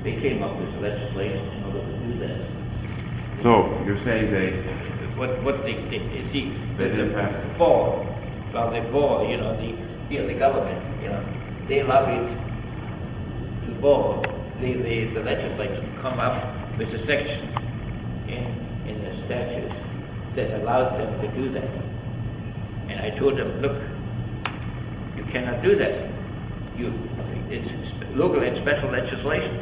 They came up with legislation in order to do that. So you're saying they What they you see, They didn't pass it. bore, well, they bore, the government, they lobbied to bore the legislature to come up with a section in the statute that allows them to do that. And I told them, look, you cannot do that. It's local and special legislation.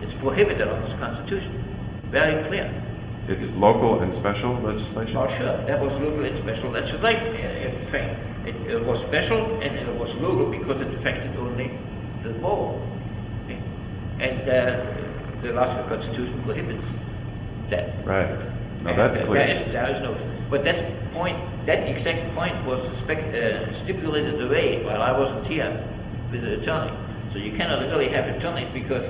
It's prohibited on this Constitution. Very clear. It's local and special legislation? Oh, sure. That was local and special legislation. In fact, it was special and it was local because it affected only the borough. Okay? And the Alaska Constitution prohibits that. Right. Now And, that's clear. there is no. But that exact point was stipulated away while I wasn't here with the attorney. So you cannot really have attorneys because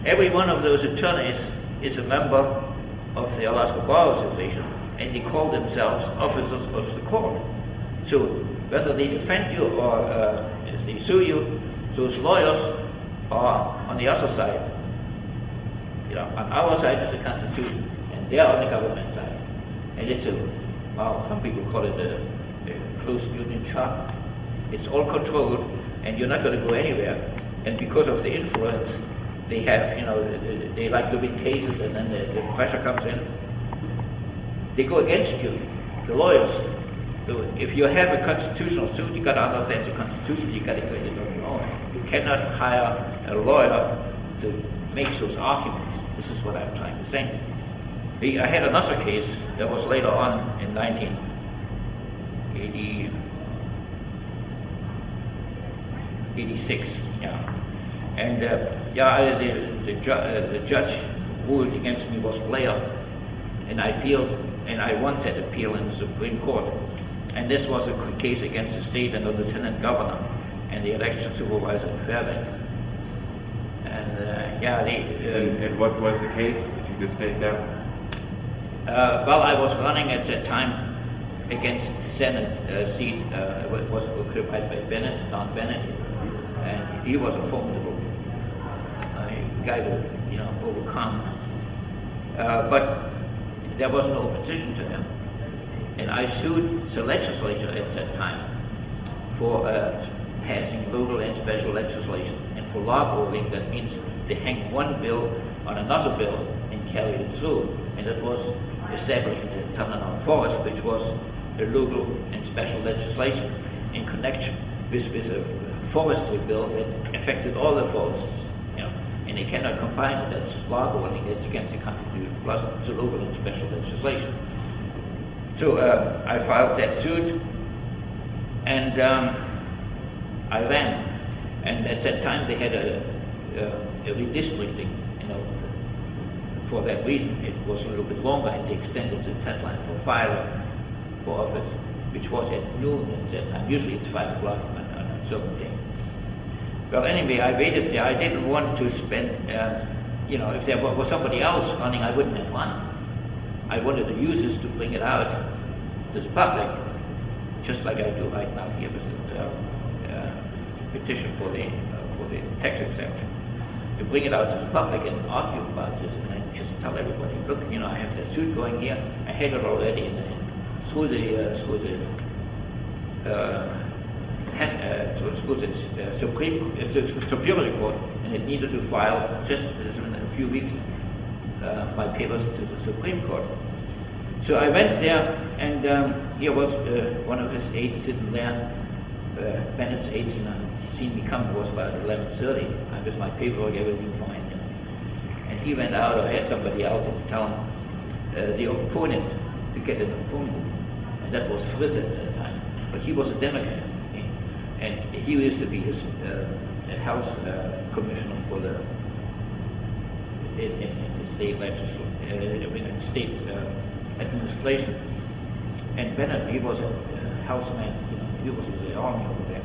every one of those attorneys is a member of the Alaska Bar Association, and they call themselves officers of the court. So whether they defend you or if they sue you, those lawyers are on the other side. On our side is the Constitution, and they are on the government side. And it's some people call it a closed union shop. It's all controlled, and you're not going to go anywhere. And because of the influence they have, they like to win cases, and then the pressure comes in. They go against you, the lawyers. So if you have a constitutional suit, you got to understand the Constitution. You got to go it on your own. You cannot hire a lawyer to make those arguments. This is what I'm trying to say. I had another case that was later on in 1986. And the judge ruled against me was Blair, and I appealed, and I won that appeal in the Supreme Court. And this was a case against the state and the lieutenant governor and the election supervisor in Fairbanks. And And what was the case, if you could state that? well, I was running at that time against Senate seat, was occupied by Don Bennett, and he was a formidable guy to overcome. But there was no opposition to him, and I sued the legislature at that time for passing local and special legislation, and for lawballing. That means they hang one bill on another bill and carry it through, and that was establishing the Tanana Forest, which was a local and special legislation in connection with a forestry bill that affected all the forests, and they cannot combine it. That's lawballing. That's against the Constitution plus the local and special legislation. So I filed that suit, and I ran. And at that time they had a redistricting, for that reason. It was a little bit longer, and they extended the deadline for filing for office, which was at noon at that time. Usually it's 5 o'clock on a certain day. Well, anyway, I waited there. I didn't want to spend, if there was somebody else running, I wouldn't have run. I wanted to use this to bring it out to the public, just like I do right now here with the petition for the tax exemption. To bring it out to the public and argue about this, and just tell everybody, look, I have that suit going here. I had it already through the Superior Court, and it needed to file just in a few weeks my papers to the Supreme Court. So I went there, and here was one of his aides sitting there, Bennett's aides, and he seen me come. It was about 11:30. I was my paperwork, everything fine. And he went out, or had somebody else to tell him the opponent, to get an opponent. And that was Friss at that time. But he was a Democrat. And he used to be his House commissioner for the state state administration. And Bennett, he was a houseman. He was in the army over there.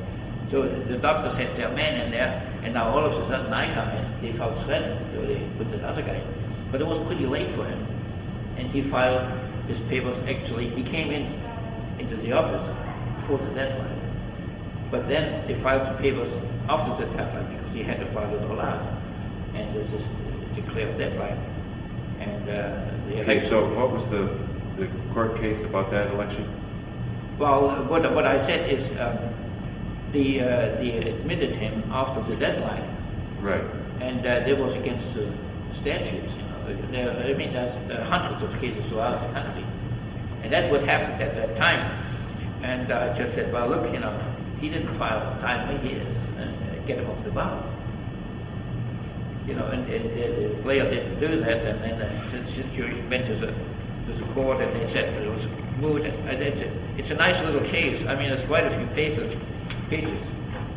So the doctors had their man in there, and now all of a sudden I come in. They felt threatened, so they put that other guy in. But it was pretty late for him, and he filed his papers. Actually, he came into the office before the deadline. But then they filed some papers after the deadline because he had to file it all out. And there's this declared deadline. And the Okay, election. so what was the court case about that election? Well, what I said is they admitted him after the deadline. Right. And that was against the statutes, I mean, there's hundreds of cases throughout the country. And that what happened at that time. And I just said, well, look, he didn't file timely here, and get him off the ballot. And the player didn't do that, and then the situation went to the court, and they said it was moot. And it's a nice little case. I mean, there's quite a few pages.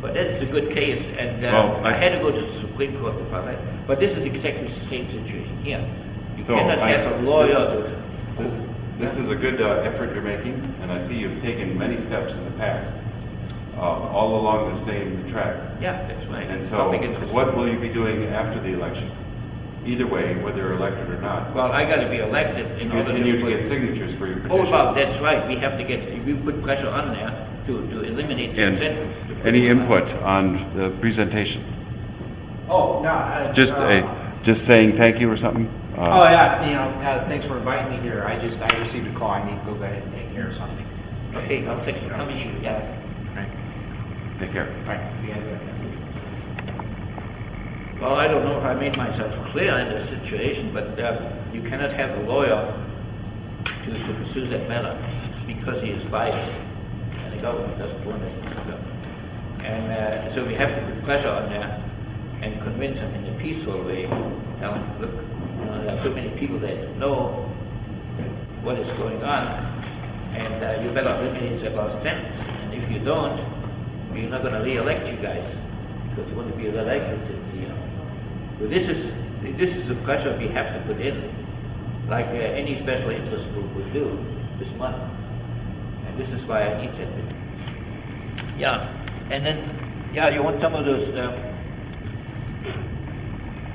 But that's a good case, and I had to go to the Supreme Court to file that. But this is exactly the same situation here. You cannot have a lawyer. This is a good effort you're making, and I see you've taken many steps in the past, all along the same track. Yeah, that's right. And so, what will you be doing after the election? Either way, whether you're elected or not. Well, I got to be elected in order continue to get signatures for your petition. Oh, well, that's right. We have to get. We put pressure on there to eliminate some sentence. Any input on the presentation? Oh, no. Just saying thank you or something? Oh, yeah, thanks for inviting me here. I received a call. I need to go ahead and take care of something. Okay, I'll thank you for coming. Yes. Right. Take care. All right. See you guys later. Well, I don't know if I made myself clear in this situation, but you cannot have a lawyer to pursue that matter because he is biased, and the government doesn't want it. And so we have to put pressure on there and convince him in a peaceful way, tell him, look, there are so many people that know what is going on, and you better eliminate the last sentence. And if you don't, we're not going to re-elect you guys because you want to be re-elected. So this is the pressure we have to put in, like any special interest group would do this month. And this is why I need that. Yeah, and then you want some of those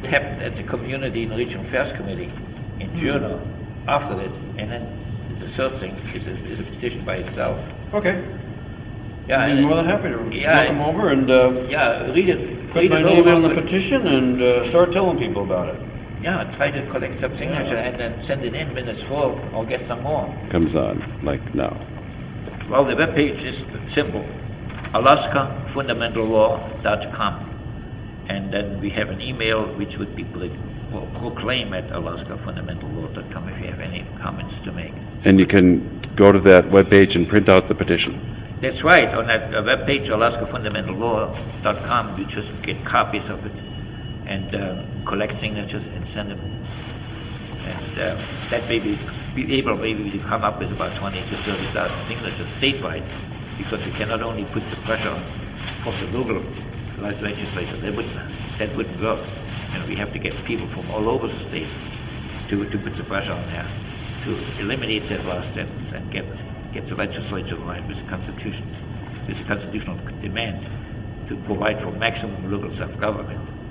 happened at the Community and Regional Affairs Committee in Journal after that, and then the third thing is a petition by itself. Okay. Yeah, I'd be more than happy to look them over and read it. put my name on the petition and start telling people about it. Yeah, try to collect some signatures and then send it in when it's full, or get some more. Comes on, like now. Well, the webpage is simple, alaskafundamentallaw.com. And then we have an email which would be proclaim at alaskafundamentallaw.com if you have any comments to make. And you can go to that webpage and print out the petition. That's right. On that webpage, alaskafundamentallaw.com, you just get copies of it and collect signatures and send them. And that may be able maybe to come up with about 20 to 30,000 signatures statewide, because we cannot only put the pressure from the local legislature. That wouldn't work. We have to get people from all over the state to put the pressure on there to eliminate that last sentence and get the legislature in line with the Constitution, with the constitutional demand to provide for maximum local self-government.